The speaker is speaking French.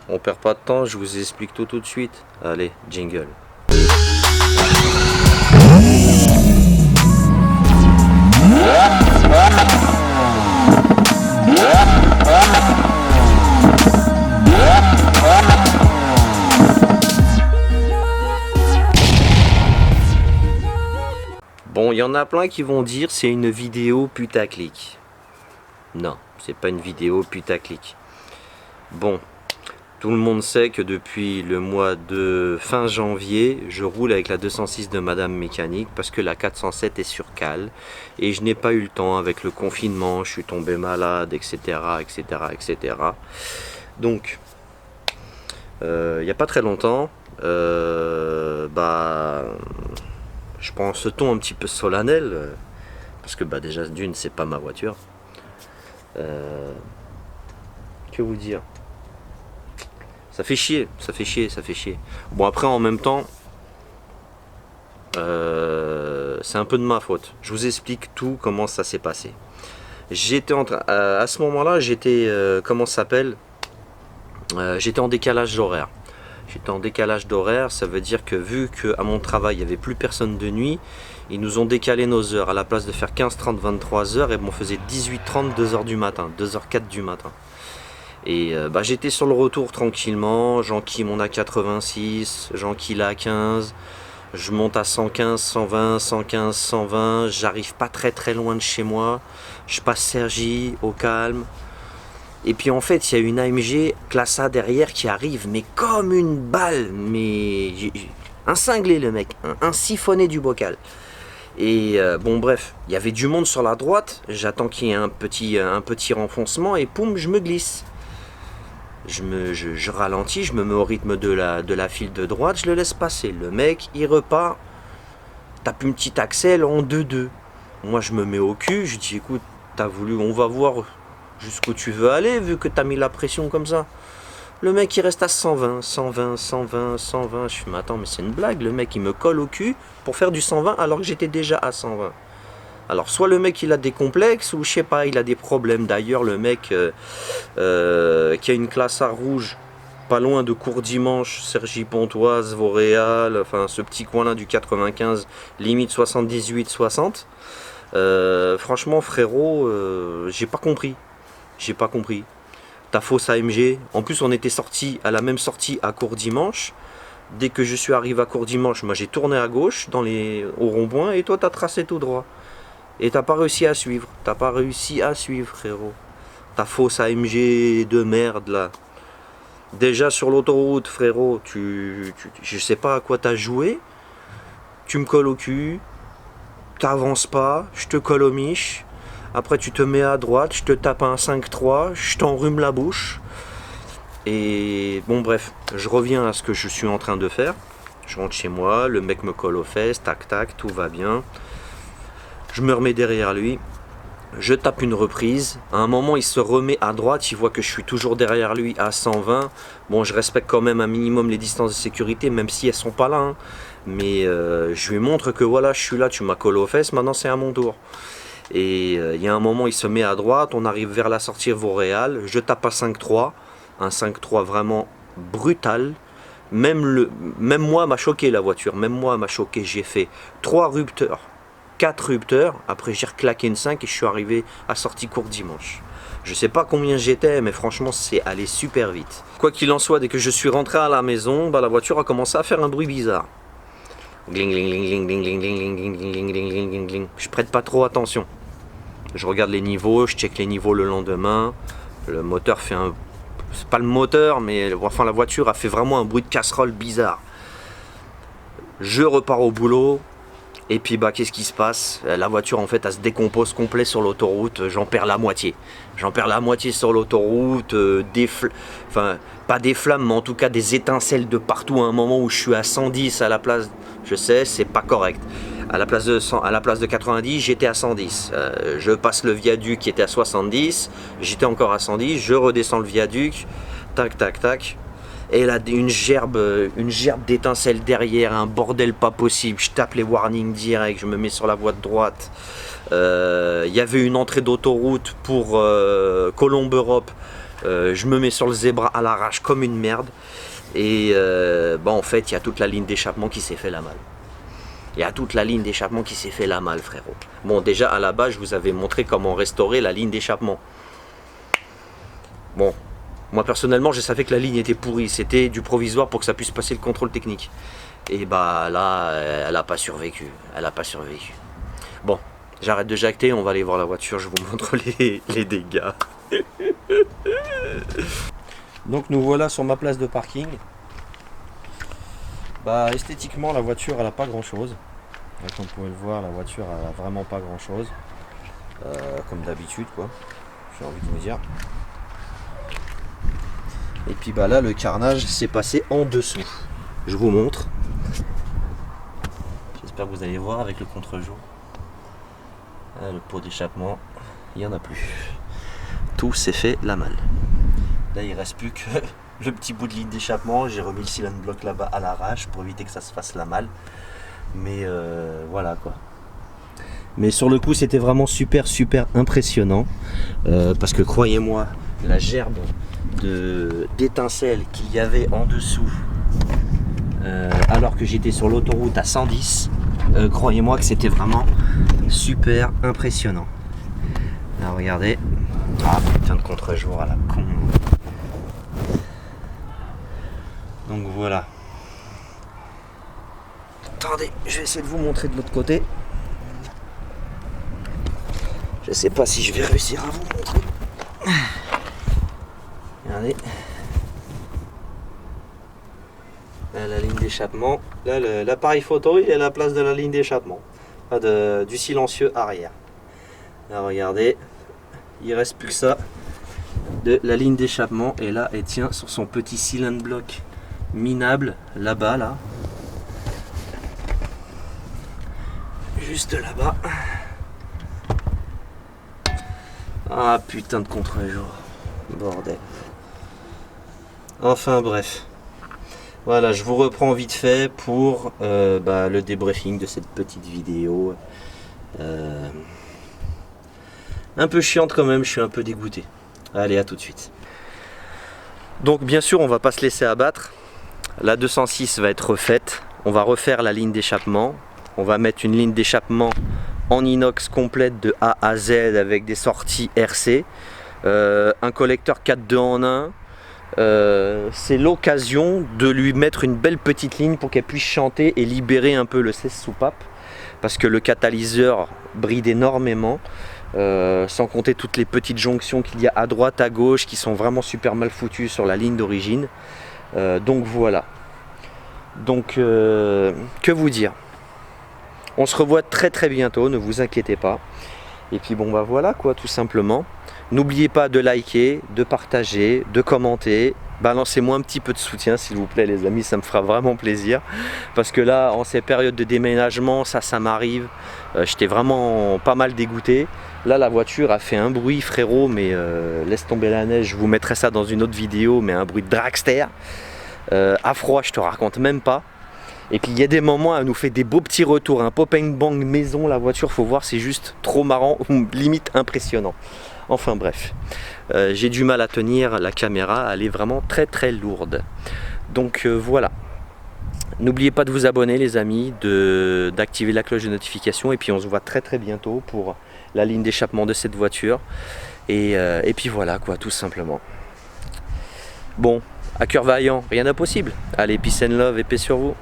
On perd pas de temps, je vous explique tout de suite. Allez, jingle. Bon, il y en a plein qui vont dire c'est une vidéo putaclic. Non, c'est pas une vidéo putaclic. Bon, tout le monde sait que depuis le mois de fin janvier, je roule avec la 206 de Madame Mécanique parce que la 407 est sur cale et je n'ai pas eu le temps avec le confinement, je suis tombé malade, etc. etc., etc. Donc, il n'y a pas très longtemps, je prends ce ton un petit peu solennel parce que déjà d'une c'est pas ma voiture. Que vous dire, ça fait chier. Bon après en même temps c'est un peu de ma faute. Je vous explique tout comment ça s'est passé. J'étais en train à ce moment-là j'étais comment ça s'appelle, j'étais en décalage d'horaire. J'étais en décalage d'horaire, ça veut dire que vu qu'à mon travail il n'y avait plus personne de nuit, ils nous ont décalé nos heures. À la place de faire 15h30, 23h, et on faisait 18h30, 2h du matin, 2h04 du matin. Et j'étais sur le retour tranquillement, j'enquille mon A86, j'enquille la A15, je monte à 115, 120, 115, 120, j'arrive pas très loin de chez moi, je passe Cergy au calme. Et puis en fait, il y a une AMG classe A derrière qui arrive, mais comme une balle, mais un cinglé le mec, un siphonné du bocal. Et bon bref, il y avait du monde sur la droite, j'attends qu'il y ait un petit renfoncement et poum, je me glisse. Je ralentis, je me mets au rythme de la file de droite, je le laisse passer. Le mec, il repart, tape une petite accel en 2-2. Moi, je me mets au cul, je dis écoute, t'as voulu, on va voir jusqu'où tu veux aller, vu que t'as mis la pression comme ça. Le mec il reste à 120, 120, 120, 120. Je me attends mais c'est une blague, le mec il me colle au cul pour faire du 120 alors que j'étais déjà à 120. Alors soit le mec il a des complexes ou je sais pas, il a des problèmes. D'ailleurs le mec qui a une classe A rouge pas loin de Courdimanche, Cergy-Pontoise, Vauréal, enfin ce petit coin là du 95, limite 78-60. Franchement frérot, j'ai pas compris. Ta fausse AMG. En plus, on était sorti à la même sortie à Courdimanche. Dès que je suis arrivé à Courdimanche, moi j'ai tourné à gauche au rond-point et toi t'as tracé tout droit. Et t'as pas réussi à suivre. Frérot. Ta fausse AMG de merde là. Déjà sur l'autoroute, frérot, je sais pas à quoi t'as joué. Tu me colles au cul. T'avances pas. Je te colle au miche. Après tu te mets à droite, je te tape un 5-3, je t'enrhume la bouche. Et bon bref, je reviens à ce que je suis en train de faire. Je rentre chez moi, le mec me colle aux fesses, tac tac, tout va bien. Je me remets derrière lui, je tape une reprise. À un moment il se remet à droite, il voit que je suis toujours derrière lui à 120. Bon je respecte quand même un minimum les distances de sécurité, même si elles sont pas là. Hein. Mais je lui montre que voilà, je suis là, tu m'as collé aux fesses, maintenant c'est à mon tour. Et il y a un moment il se met à droite, on arrive vers la sortie Vauréal, je tape à 5-3, un 5-3 vraiment brutal. Même moi m'a choqué la voiture, j'ai fait 3 rupteurs, 4 rupteurs, après j'ai reclaqué une 5 et je suis arrivé à sortie Courdimanche. Je sais pas combien j'étais, mais franchement c'est allé super vite. Quoi qu'il en soit, dès que je suis rentré à la maison, la voiture a commencé à faire un bruit bizarre. Gling, gling, gling, gling, gling, gling, gling, gling, gling, gling, gling, gling, gling. Je prête pas trop attention. Je regarde les niveaux, je check les niveaux le lendemain. Le moteur fait un... C'est pas le moteur, mais enfin la voiture a fait vraiment un bruit de casserole bizarre. Je repars au boulot. Et puis qu'est-ce qui se passe? La voiture en fait elle se décompose complet sur l'autoroute, j'en perds la moitié. Sur l'autoroute, enfin pas des flammes mais en tout cas des étincelles de partout à un moment où je suis à 110 à la place, je sais c'est pas correct. À la place de 90 j'étais à 110. Je passe le viaduc qui était à 70, j'étais encore à 110, je redescends le viaduc, tac tac tac. Et là, une gerbe d'étincelles derrière, un bordel pas possible. Je tape les warnings direct, je me mets sur la voie de droite. Il y avait une entrée d'autoroute pour Colombe Europe. Je me mets sur le zébra à l'arrache comme une merde. Et en fait, il y a toute la ligne d'échappement qui s'est fait la malle. Il y a toute la ligne d'échappement qui s'est fait la malle, frérot. Bon, déjà, à la base, je vous avais montré comment restaurer la ligne d'échappement. Bon, moi, personnellement, je savais que la ligne était pourrie. C'était du provisoire pour que ça puisse passer le contrôle technique. Et bah là, elle n'a pas survécu. Elle n'a pas survécu. Bon, j'arrête de jacter, on va aller voir la voiture. Je vous montre les dégâts. Donc, nous voilà sur ma place de parking. Bah, esthétiquement, la voiture, elle a pas grand chose. Comme vous pouvez le voir, la voiture, elle a vraiment pas grand chose. Comme d'habitude, quoi. J'ai envie de vous dire. Et puis bah là, le carnage s'est passé en dessous. Je vous montre. J'espère que vous allez voir avec le contre-jour. Le pot d'échappement, il n'y en a plus. Tout s'est fait la malle. Là, il reste plus que le petit bout de ligne d'échappement. J'ai remis le cylinder block là-bas à l'arrache pour éviter que ça se fasse la malle. Mais voilà quoi. Mais sur le coup, c'était vraiment super impressionnant. Parce que croyez-moi, la gerbe d'étincelles qu'il y avait en dessous, alors que j'étais sur l'autoroute à 110, croyez-moi que c'était vraiment super impressionnant. Là, regardez. Ah putain de contre-jour à la con. Donc voilà. Attendez, je vais essayer de vous montrer de l'autre côté. Je sais pas si je vais réussir à vous montrer. Regardez. Là, la ligne d'échappement. Là, l'appareil photo, il est à la place de la ligne d'échappement. Du silencieux arrière. Là, regardez. Il reste plus que ça de la ligne d'échappement. Et là, elle tient sur son petit cylinder block minable. Là-bas, là. Juste là-bas. Ah, putain de contre-jour. Bordel. Enfin bref, voilà, je vous reprends vite fait pour le débriefing de cette petite vidéo. Un peu chiante quand même, je suis un peu dégoûté. Allez, à tout de suite. Donc bien sûr, on va pas se laisser abattre. La 206 va être refaite. On va refaire la ligne d'échappement. On va mettre une ligne d'échappement en inox complète de A à Z avec des sorties RC. Un collecteur 4.2 en 1. C'est l'occasion de lui mettre une belle petite ligne pour qu'elle puisse chanter et libérer un peu le 16 soupape, parce que le catalyseur bride énormément, sans compter toutes les petites jonctions qu'il y a à droite à gauche qui sont vraiment super mal foutues sur la ligne d'origine. Donc voilà. Donc que vous dire, on se revoit très bientôt, ne vous inquiétez pas. Et puis bon bah voilà quoi, tout simplement. N'oubliez pas de liker, de partager, de commenter. Balancez-moi un petit peu de soutien s'il vous plaît les amis, ça me fera vraiment plaisir. Parce que là, en ces périodes de déménagement, ça m'arrive. J'étais vraiment pas mal dégoûté. Là, la voiture a fait un bruit frérot, mais laisse tomber la neige. Je vous mettrai ça dans une autre vidéo, mais un bruit de dragster. À froid, je te raconte même pas. Et puis il y a des moments, elle nous fait des beaux petits retours. Un pop and bang maison, la voiture, faut voir, c'est juste trop marrant, limite impressionnant. Enfin bref, j'ai du mal à tenir la caméra, elle est vraiment très lourde. Donc voilà. N'oubliez pas de vous abonner les amis, d'activer la cloche de notification. Et puis on se voit très bientôt pour la ligne d'échappement de cette voiture. Et puis voilà quoi, tout simplement. Bon, à cœur vaillant, rien d'impossible. Allez, peace and love et paix sur vous.